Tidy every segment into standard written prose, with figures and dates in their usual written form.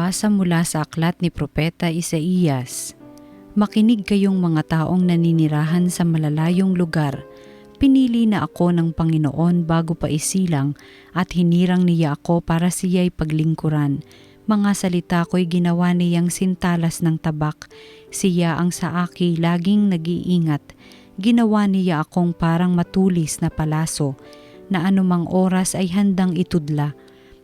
Pagbabasa mula sa aklat ni Propeta Isaías. Makinig kayong mga taong naninirahan sa malalayong lugar. Pinili na ako ng Panginoon bago pa isilang at hinirang niya ako para siya'y paglingkuran. Mga salita ko'y ginawa niyang sintalas ng tabak. Siya ang sa aki laging nag-iingat. Ginawa niya akong parang matulis na palaso na anumang oras ay handang itudla.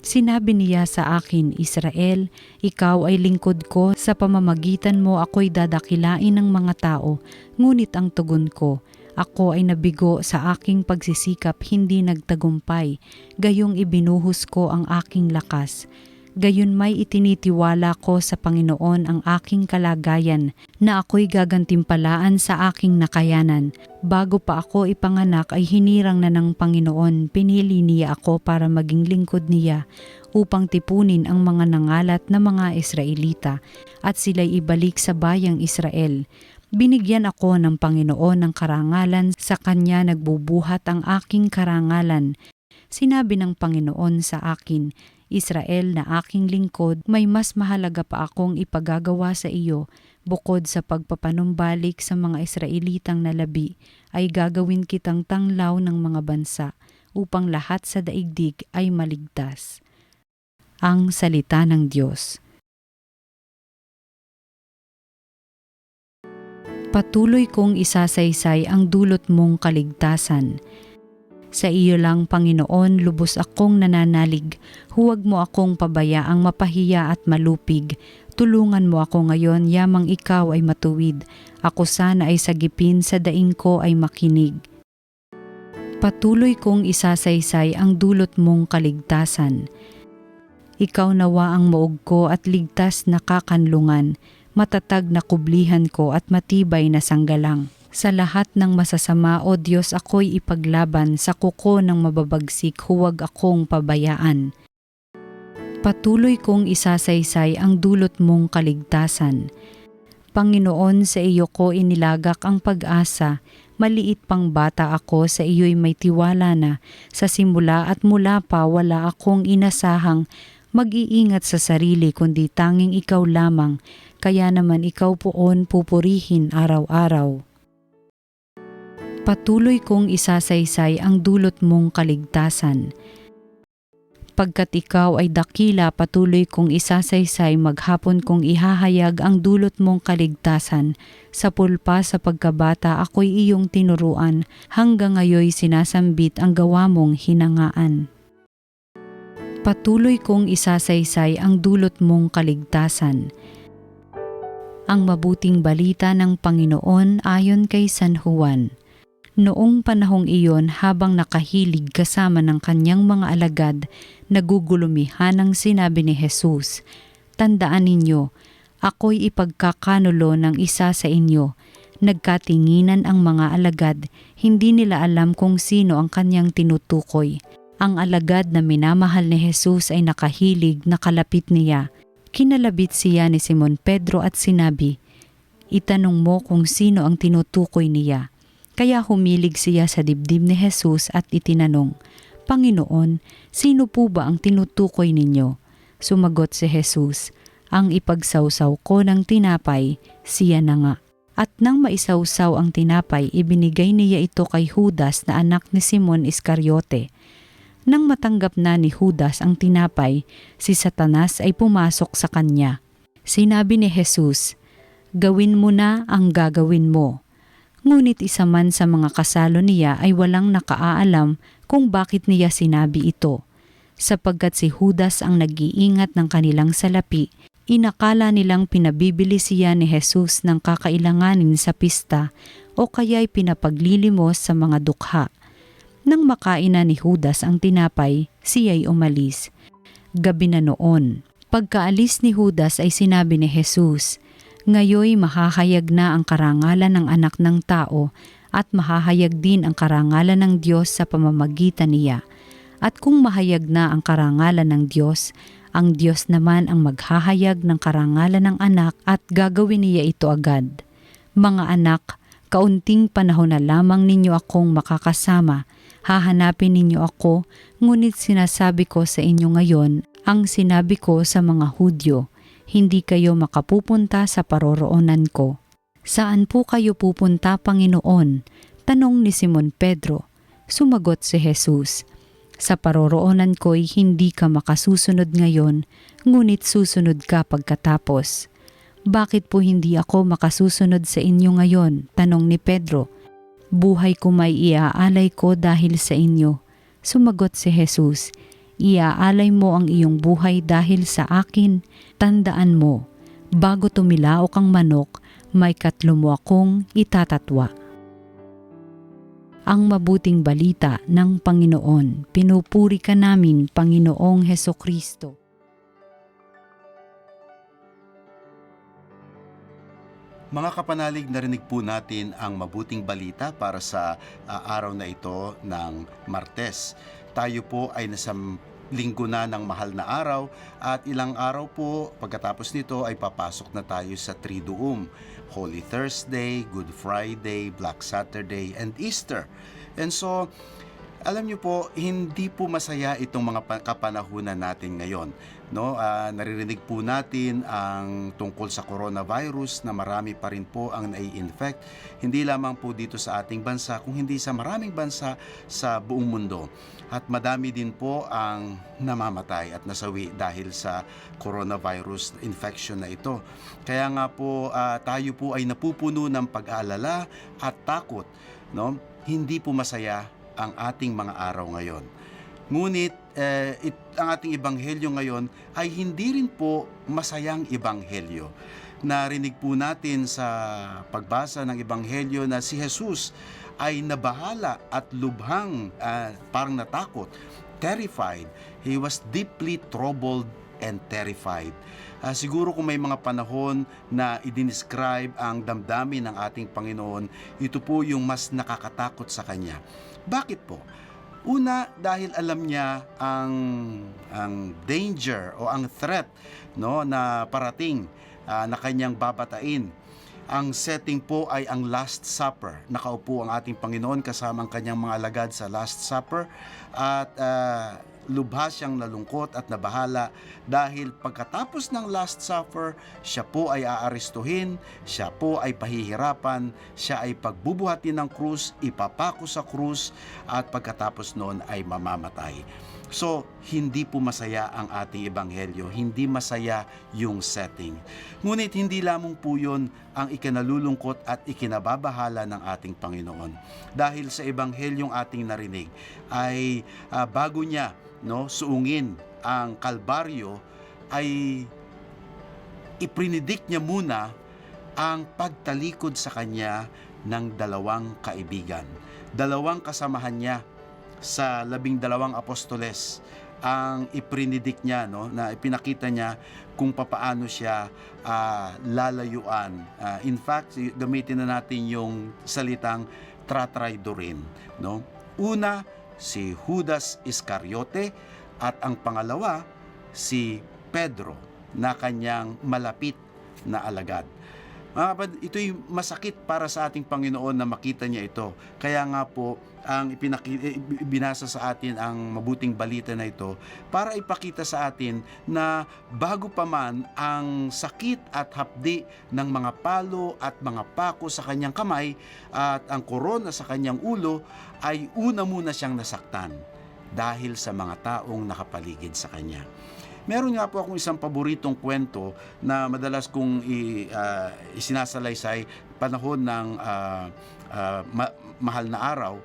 Sinabi niya sa akin, Israel, ikaw ay lingkod ko, sa pamamagitan mo ako'y dadakilain ng mga tao. Ngunit ang tugon ko, ako ay nabigo sa aking pagsisikap, hindi nagtagumpay. Gayong ibinuhos ko ang aking lakas. Gayon may itinitiwala ko sa Panginoon ang aking kalagayan na ako'y gagantimpalaan sa aking nakayanan. Bago pa ako ipanganak ay hinirang na ng Panginoon, pinili niya ako para maging lingkod niya upang tipunin ang mga nangalat na mga Israelita at sila'y ibalik sa bayang Israel. Binigyan ako ng Panginoon ng karangalan, sa Kanya nagbubuhat ang aking karangalan. Sinabi ng Panginoon sa akin, Israel na aking lingkod, may mas mahalaga pa akong ipagagawa sa iyo. Bukod sa pagpapanumbalik sa mga Israelitang nalabi, ay gagawin kitang tanglaw ng mga bansa, upang lahat sa daigdig ay maligtas. Ang salita ng Diyos. Patuloy kong isasaysay ang dulot mong kaligtasan. Sa iyo lang, Panginoon, lubos akong nananalig. Huwag mo akong pabayaang mapahiya at malupig. Tulungan mo ako ngayon, yamang ikaw ay matuwid. Ako sana ay sagipin, sa daing ko ay makinig. Patuloy kong isasaysay ang dulot mong kaligtasan. Ikaw nawa ang maog ko at ligtas na kakanlungan, matatag na kublihan ko at matibay na sanggalang. Sa lahat ng masasama, O Diyos, ako'y ipaglaban, sa kuko ng mababagsik, huwag akong pabayaan. Patuloy kong isasaysay ang dulot mong kaligtasan. Panginoon, sa iyo ko inilagak ang pag-asa, maliit pang bata ako, sa iyo'y may tiwala na, sa simula at mula pa wala akong inasahang mag-iingat sa sarili kundi tanging ikaw lamang, kaya naman ikaw poon pupurihin araw-araw. Patuloy kong isasaysay ang dulot mong kaligtasan. Pagkat ikaw ay dakila, patuloy kong isasaysay, maghapon kong ihahayag ang dulot mong kaligtasan. Sa pulpa sa pagkabata ako'y iyong tinuruan, hanggang ngayoy sinasambit ang gawa mong hinangaan. Patuloy kong isasaysay ang dulot mong kaligtasan. Ang mabuting balita ng Panginoon ayon kay San Juan. Noong panahong iyon, habang nakahilig kasama ng kanyang mga alagad, nagugulumihan ang sinabi ni Jesus, Tandaan ninyo, ako'y ipagkakanulo ng isa sa inyo. Nagkatinginan ang mga alagad, hindi nila alam kung sino ang kanyang tinutukoy. Ang alagad na minamahal ni Jesus ay nakahilig, nakalapit niya. Kinalabit siya ni Simon Pedro at sinabi, Itanong mo kung sino ang tinutukoy niya. Kaya humilig siya sa dibdib ni Jesus at itinanong, Panginoon, sino po ba ang tinutukoy ninyo? Sumagot si Jesus, Ang ipagsawsaw ko ng tinapay, siya na nga. At nang maisawsaw ang tinapay, ibinigay niya ito kay Judas na anak ni Simon Iscariote. Nang matanggap na ni Judas ang tinapay, si Satanas ay pumasok sa kanya. Sinabi ni Jesus, Gawin mo na ang gagawin mo. Ngunit isa man sa mga kasalo niya ay walang nakaalam kung bakit niya sinabi ito. Sapagkat si Judas ang nag-iingat ng kanilang salapi, inakala nilang pinabibili siya ni Jesus ng kakailanganin sa pista o kaya'y pinapaglilimos sa mga dukha. Nang makain na ni Judas ang tinapay, siya'y umalis. Gabi na noon. Pagkaalis ni Judas ay sinabi ni Jesus, Ngayoy mahahayag na ang karangalan ng anak ng tao at mahahayag din ang karangalan ng Diyos sa pamamagitan niya. At kung mahayag na ang karangalan ng Diyos, ang Diyos naman ang maghahayag ng karangalan ng anak at gagawin niya ito agad. Mga anak, kaunting panahon na lamang ninyo akong makakasama. Hahanapin ninyo ako, ngunit sinasabi ko sa inyo ngayon ang sinabi ko sa mga Hudyo. hindi kayo makapupunta sa paroroonan ko. Saan po kayo pupunta, Panginoon? Tanong ni Simon Pedro. Sumagot si Jesus, sa paroroonan ko'y hindi ka makasusunod ngayon, ngunit susunod ka pagkatapos. Bakit po hindi ako makasusunod sa inyo ngayon? Tanong ni Pedro. Buhay ko may iaalay ko dahil sa inyo. Sumagot si Jesus, iaalay mo ang iyong buhay dahil sa akin. Tandaan mo, bago tumilaok ang manok, may 3 mo akong itatatwa. Ang mabuting balita ng Panginoon. Pinupuri ka namin, Panginoong Hesukristo. Mga kapanalig, narinig po natin ang mabuting balita para sa araw na ito ng Martes. Tayo po ay nasa linggo na ng mahal na araw at ilang araw po pagkatapos nito ay papasok na tayo sa Triduum. Holy Thursday, Good Friday, Black Saturday, and Easter. And so, alam niyo po, hindi po masaya itong mga kapanahunan natin ngayon. No, naririnig po natin ang tungkol sa coronavirus na marami pa rin po ang nai-infect. Hindi lamang po dito sa ating bansa, kung hindi sa maraming bansa sa buong mundo. At madami din po ang namamatay at nasawi dahil sa coronavirus infection na ito. Kaya nga po tayo po ay napupuno ng pag-aalala at takot. No? Hindi po masaya ang ating mga araw ngayon. Ngunit ang ating ebanghelyo ngayon ay hindi rin po masayang ebanghelyo. Narinig po natin sa pagbasa ng ebanghelyo na si Jesus ay nabahala at lubhang parang natakot, terrified. He was deeply troubled and terrified. Siguro kung may mga panahon na i-describe ang damdamin ng ating Panginoon, ito po yung mas nakakatakot sa Kanya. Bakit po? Una, dahil alam niya ang danger o ang threat, no, na parating na kanyang babatain. Ang setting po ay ang Last Supper. Nakaupo ang ating Panginoon kasama ang kanyang mga alagad sa Last Supper at lubha siyang nalungkot at nabahala dahil pagkatapos ng Last Supper, siya po ay aarestuhin, siya po ay pahihirapan, siya ay pagbubuhatin ng krus, ipapako sa krus at pagkatapos noon ay mamamatay. So, hindi po masaya ang ating ebanghelyo, hindi masaya yung setting. Ngunit hindi lamang po yun ang ikinalulungkot at ikinababahala ng ating Panginoon. Dahil sa ebanghelyong ating narinig ay bago niya suungin ang Kalbaryo ay iprinidik niya muna ang pagtalikod sa kanya ng 2 kaibigan. 2 kasamahan niya sa 12 apostoles ang iprinidik niya, na ipinakita niya kung papaano siya lalayuan. In fact, gamitin na natin yung salitang tratraidorin. Una, si Judas Iscariote at ang pangalawa, si Pedro na kanyang malapit na alagad. Ito'y masakit para sa ating Panginoon na makita niya ito. Kaya nga po, ang binasa sa atin ang mabuting balita na ito para ipakita sa atin na bago pa man ang sakit at hapdi ng mga palo at mga pako sa kanyang kamay at ang korona sa kanyang ulo, ay una muna siyang nasaktan dahil sa mga taong nakapaligid sa kanya. Meron nga po akong isang paboritong kwento na madalas kong isinasalaysay panahon ng mahal na araw,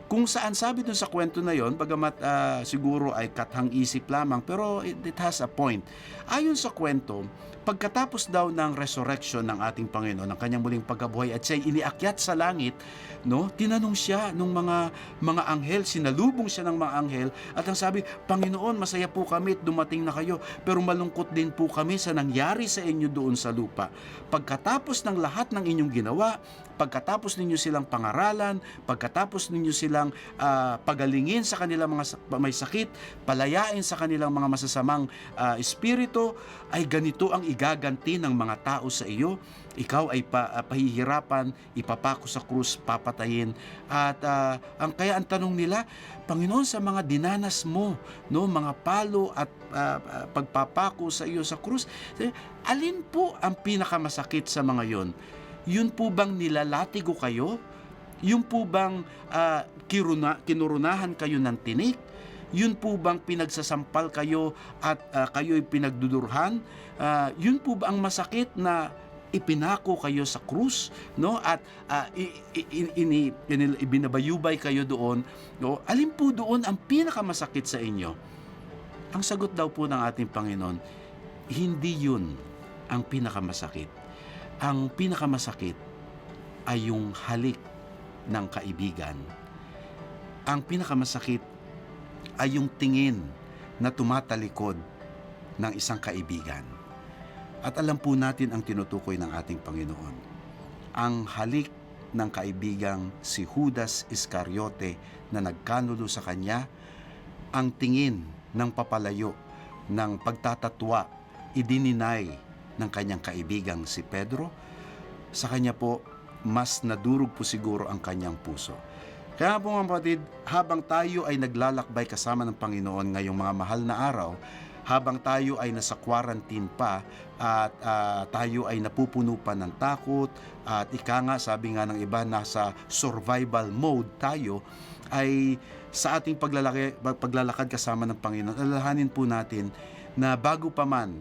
kung saan sabi dun sa kwento na yon, bagamat siguro ay kathang isip lamang, pero it has a point. Ayon sa kwento, pagkatapos daw ng resurrection ng ating Panginoon, ng kanyang muling pagkabuhay at siya'y iniakyat sa langit, tinanong siya ng mga anghel, sinalubong siya ng mga anghel, at ang sabi, Panginoon, masaya po kami at dumating na kayo, pero malungkot din po kami sa nangyari sa inyo doon sa lupa. Pagkatapos ng lahat ng inyong ginawa, pagkatapos ninyo silang pangaralan, pagkatapos ninyo silang pagalingin sa kanilang mga may sakit, palayain sa kanilang mga masasamang espiritu, ay ganito ang igaganti ng mga tao sa iyo. Ikaw ay pahihirapan, ipapako sa krus, papatayin. At kaya ang tanong nila, Panginoon, sa mga dinanas mo, no, mga palo at pagpapako sa iyo sa krus, alin po ang pinakamasakit sa mga yon? Yun po bang nilalatigo kayo? Yun po bang kinurunahan kayo ng tinik? Yun po bang pinagsasampal kayo at kayo'y pinagdudurhan? Yun po ba ang masakit na ipinako kayo sa krus, no? At ibinabayubay kayo doon, no? Alin po doon ang pinakamasakit sa inyo? Ang sagot daw po ng ating Panginoon, hindi yun ang pinakamasakit. Ang pinakamasakit ay yung halik ng kaibigan. Ang pinakamasakit ay yung tingin na tumatalikod ng isang kaibigan. At alam po natin ang tinutukoy ng ating Panginoon. Ang halik ng kaibigang si Judas Iscariote na nagkanulo sa kanya, ang tingin ng papalayo, ng pagtatatwa, idininay ng kanyang kaibigang si Pedro, sa kanya po mas nadurog po siguro ang kanyang puso. Kaya po mga kapatid, habang tayo ay naglalakbay kasama ng Panginoon ngayong mga mahal na araw, habang tayo ay nasa quarantine pa at tayo ay napupuno pa ng takot at ika nga, sabi nga ng iba, nasa survival mode tayo, ay sa ating paglalakad kasama ng Panginoon, alalahanin po natin na bago pa man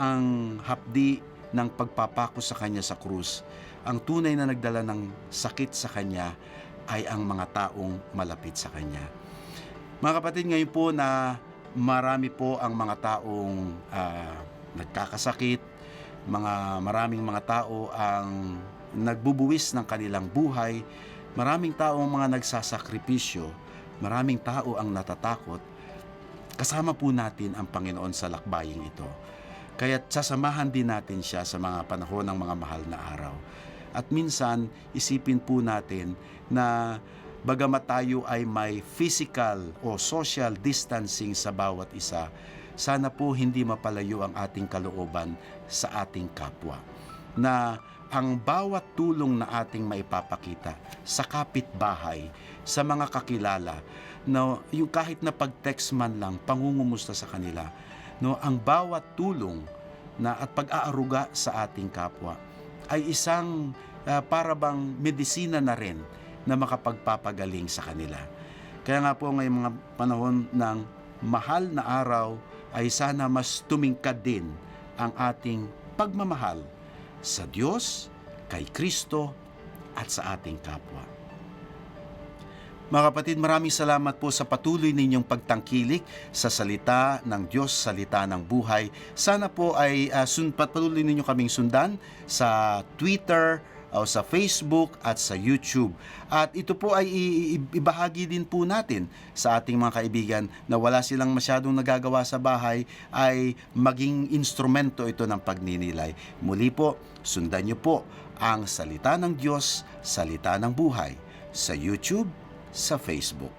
ang hapdi ng pagpapako sa Kanya sa krus, ang tunay na nagdala ng sakit sa Kanya ay ang mga taong malapit sa Kanya. Mga kapatid, ngayon po na marami po ang mga taong nagkakasakit, maraming mga tao ang nagbubuwis ng kanilang buhay, maraming tao ang mga nagsasakripisyo, maraming tao ang natatakot, kasama po natin ang Panginoon sa lakbaying ito. Kaya't sasamahan din natin siya sa mga panahon ng mga mahal na araw. At minsan, isipin po natin na bagamat tayo ay may physical o social distancing sa bawat isa, sana po hindi mapalayo ang ating kalooban sa ating kapwa. Na ang bawat tulong na ating maipapakita sa kapitbahay, sa mga kakilala, no, yung kahit na pag-text man lang, pangungumusta sa kanila, no, ang bawat tulong na at pag-aaruga sa ating kapwa ay isang para bang medisina na rin na makapagpapagaling sa kanila. Kaya nga po ngayong mga panahon ng mahal na araw ay sana mas tumingkad din ang ating pagmamahal sa Diyos, kay Kristo at sa ating kapwa. Mga kapatid, maraming salamat po sa patuloy ninyong pagtangkilik sa salita ng Diyos, salita ng buhay. Sana po ay patuloy ninyo kaming sundan sa Twitter, o sa Facebook at sa YouTube. At ito po ay ibahagi din po natin sa ating mga kaibigan na wala silang masyadong nagagawa sa bahay, ay maging instrumento ito ng pagninilay. Muli po, sundan niyo po ang salita ng Diyos, salita ng buhay sa YouTube, sa Facebook.